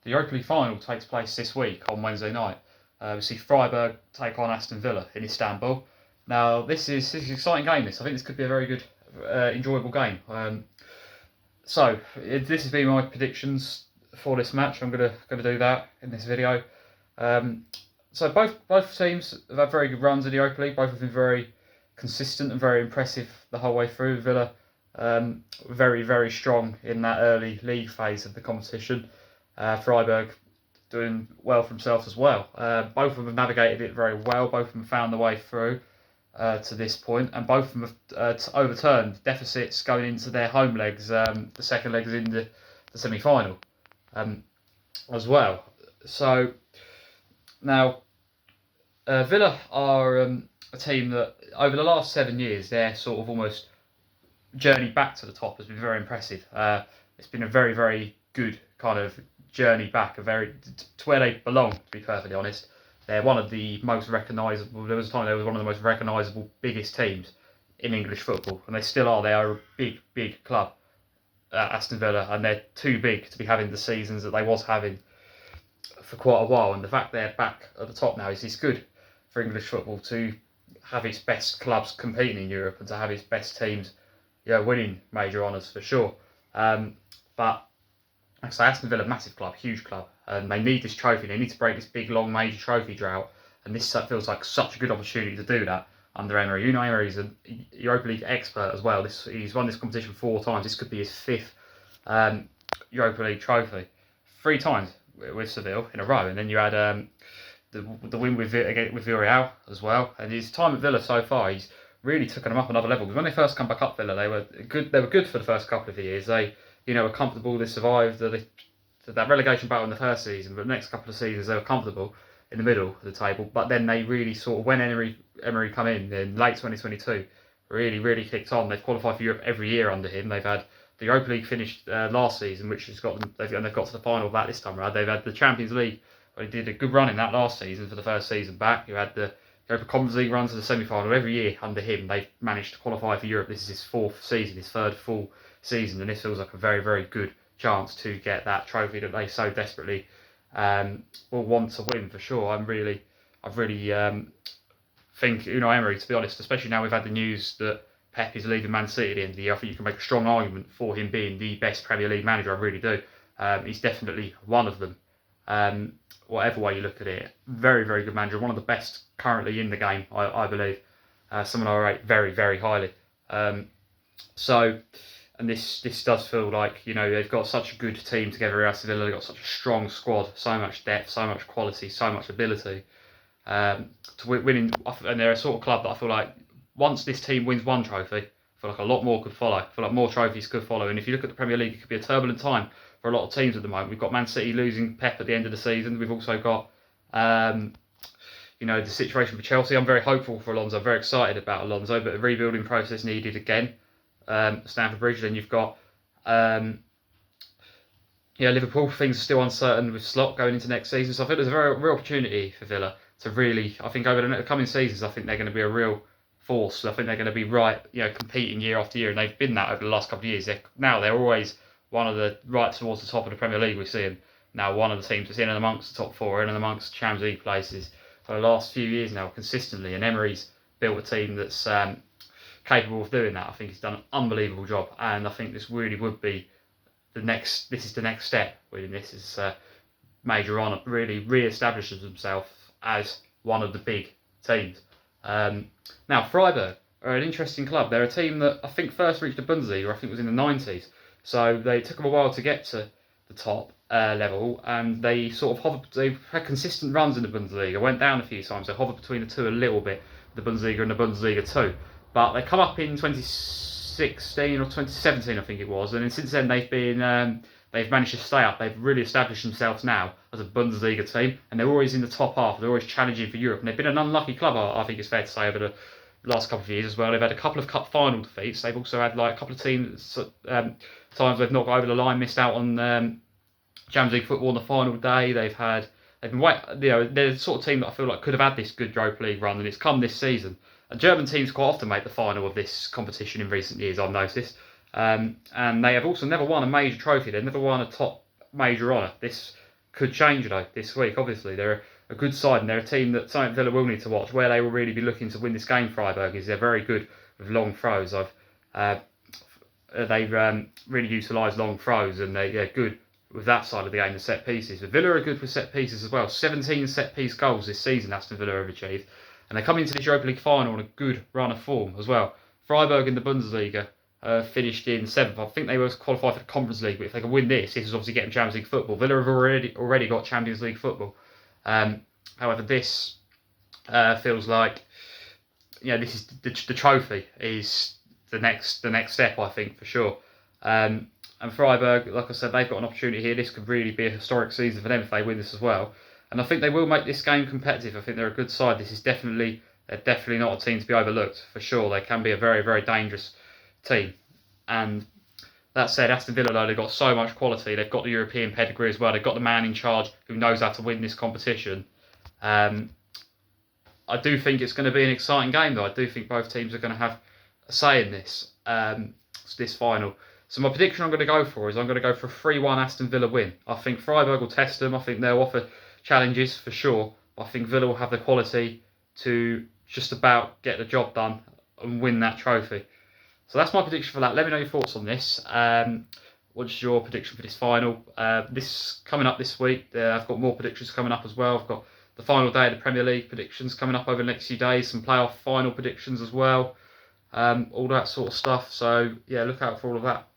the Europa League final takes place this week on Wednesday night. We see Freiburg take on Aston Villa in Istanbul. Now, this is an exciting game. I think this could be a very good, enjoyable game. This has been my predictions for this match. I'm gonna do that in this video. So both teams have had very good runs in the Europa League. Both have been very consistent and very impressive the whole way through. Villa very strong in that early league phase of the competition. Freiburg doing well for themselves as well. Both of them have navigated it very well. Both of them found their way through to this point, and both of them have overturned deficits going into their home legs. The second legs in the semi-final as well. So now Villa are a team that over the last 7 years, their sort of almost journey back to the top has been very impressive. It's been a very good kind of journey back, to where they belong, to be perfectly honest. They're one of the most recognisable. There was a time they were one of the most recognisable, biggest teams in English football, and they still are. They are a big club, Aston Villa, and they're too big to be having the seasons that they was having for quite a while. And the fact they're back at the top now is good for English football to have its best clubs competing in Europe and to have its best teams, winning major honours for sure. But like I say, Aston Villa, massive club, huge club, and they need this trophy. They need to break this big, long, major trophy drought, and this feels like such a good opportunity to do that under Emery. Unai Emery's a Europa League expert as well. He's won this competition 4 times. This could be his 5th Europa League trophy. 3 times with Seville in a row, and then you had the win with Villarreal as well. And his time at Villa so far, he's really taken them up another level. Because when they first come back up, Villa, they were good. They were good for the first couple of years. They were comfortable. They survived that relegation battle in the first season, but the next couple of seasons they were comfortable in the middle of the table. But then they really sort of, when Emery come in late 2022, really kicked on. They've qualified for Europe every year under him. They've had the Europa League finished last season, which has got them. They've got to the final of that this time around. They've had the Champions League. They did a good run in that last season for the first season back. You had the Europa Conference League run to the semi-final every year under him. They've managed to qualify for Europe. This is his 4th season, his 3rd full season, and this feels like a very good chance to get that trophy that they so desperately will want to win for sure. I really think Unai Emery, to be honest, especially now we've had the news that Pep is leaving Man City at the end of the year, I think you can make a strong argument for him being the best Premier League manager. I really do. He's definitely one of them. Whatever way you look at it, very good manager, one of the best currently in the game, I believe. Someone I rate very highly. And this does feel like, they've got such a good team together at Aston Villa. They've got such a strong squad, so much depth, so much quality, so much ability to winning. And they're a sort of club that I feel like once this team wins one trophy, I feel like a lot more could follow. I feel like more trophies could follow. And if you look at the Premier League, it could be a turbulent time for a lot of teams at the moment. We've got Man City losing Pep at the end of the season. We've also got, the situation for Chelsea. I'm very hopeful for Alonso. I'm very excited about Alonso, but a rebuilding process needed again. Stamford Bridge. Then you've got Liverpool. Things are still uncertain with Slot going into next season. So I think there's a very real opportunity for Villa to really. I think over the coming seasons, I think they're going to be a real force. I think they're going to be competing year after year, and they've been that over the last couple of years. They're always one of the right towards the top of the Premier League. We see them now one of the teams that's in and amongst the top 4, in and amongst Champions League places for the last few years now consistently. And Emery's built a team that's capable of doing that. I think he's done an unbelievable job, and I think this really would be the next step. Winning this is major honour. Really re-establishes himself as one of the big teams. Now Freiburg are an interesting club. They're a team that I think first reached the Bundesliga, I think it was in the 90s. So they took them a while to get to the top level, and they sort of hovered. They've had consistent runs in the Bundesliga. Went down a few times. They hovered between the two a little bit, the Bundesliga and the Bundesliga 2. But they come up in 2016 or 2017, I think it was, and then since then they've managed to stay up. They've really established themselves now as a Bundesliga team, and they're always in the top half. They're always challenging for Europe, and they've been an unlucky club, I think it's fair to say, over the last couple of years as well. They've had a couple of cup final defeats. They've also had a couple of teams times they've not got over the line, missed out on Champions League football on the final day. They're the sort of team that I feel like could have had this good Europa League run, and it's come this season. And German teams quite often make the final of this competition in recent years, I've noticed. And they have also never won a major trophy. They've never won a top major honour. This could change though this week. Obviously, they're a good side, and they're a team that St Villa will need to watch. Where they will really be looking to win this game, Freiburg, is they're very good with long throws. They've really utilised long throws, and they're good with that side of the game, the set pieces. But Villa are good with set pieces as well. 17 set piece goals this season Aston Villa have achieved, and they come into this Europa League final on a good run of form as well. Freiburg in the Bundesliga finished in 7th. I think they were qualified for the Conference League, but if they can win this is obviously getting Champions League football. Villa have already got Champions League football. However, this feels like this is the trophy is the next step, I think, for sure. And Freiburg, like I said, they've got an opportunity here. This could really be a historic season for them if they win this as well. And I think they will make this game competitive. I think they're a good side. They're definitely not a team to be overlooked, for sure. They can be a very, very dangerous team. And that said, Aston Villa, though, they've got so much quality. They've got the European pedigree as well. They've got the man in charge who knows how to win this competition. I do think it's going to be an exciting game, though. I do think both teams are going to have a say in this final. So my prediction I'm going to go for is I'm going to go for a 3-1 Aston Villa win. I think Freiburg will test them. I think they'll offer challenges for sure. I think Villa will have the quality to just about get the job done and win that trophy. So that's my prediction for that. Let me know your thoughts on this. What's your prediction for this final? This coming up this week. I've got more predictions coming up as well. I've got the final day of the Premier League predictions coming up over the next few days. Some playoff final predictions as well. All that sort of stuff. So yeah, look out for all of that.